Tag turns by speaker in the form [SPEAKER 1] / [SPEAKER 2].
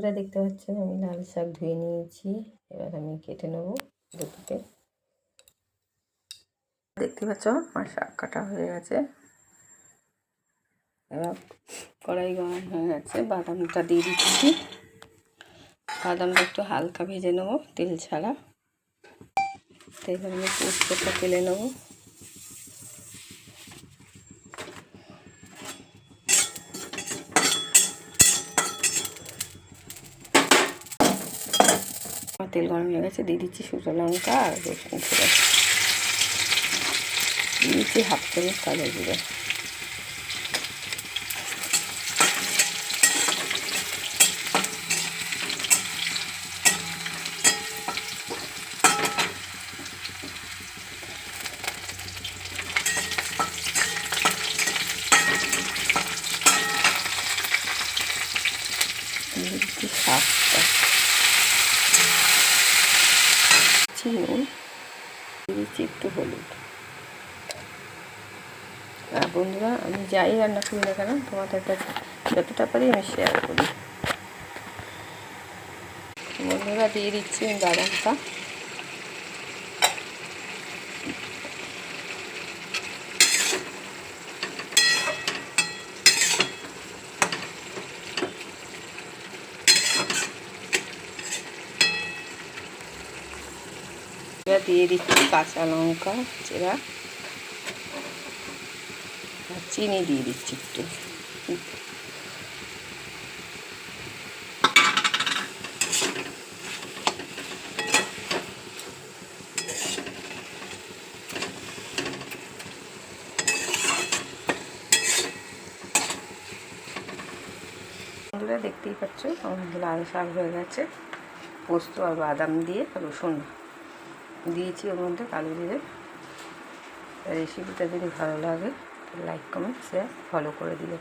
[SPEAKER 1] বন্ধুরা দেখতে পাচ্ছেন আমি লাল শাক ধুয়ে নিয়েছি। এবার আমি কেটে নেব দুটোকে। দেখতে পাচ্ছ আমার শাক কাটা হয়ে গেছে। এবার কড়াই গরম হয়ে গেছে, বাদামটা দিয়ে দিচ্ছি। বাদামটা একটু হালকা ভেজে নেব তেল ছাড়া। এবার আমি পোস্তটা তেলে নেব। তেল গরম হয়ে গেছে, দিয়ে দিচ্ছি শুকনো লঙ্কা আর রসুন ফোড়ন, দিয়ে দিচ্ছি হাফ চামচ কালো জিরে। দিয়ে দিচ্ছি শাকটা, নুন, দিয়ে দিচ্ছি একটু হলুদ। আর বন্ধুরা আমি যাই রান্না করি না কেন তোমাদের কাছে যতটা পারি আমি শেয়ার করি। বন্ধুরা দিয়ে দিচ্ছি আমি বাদামটা। এবার দিয়ে দিচ্ছি কাঁচা লঙ্কা চেরা আর চিনি দিয়ে দিচ্ছি একটু। বন্ধুরা দেখতেই পাচ্ছ আমার লাল শাক হয়ে গেছে। পোস্ত আর বাদাম দিয়ে রসুন দিয়েছি ওর মধ্যে, কালো জিরে। রেসিপিটা যদি ভালো লাগে লাইক কমেন্ট শেয়ার ফলো করে দিও।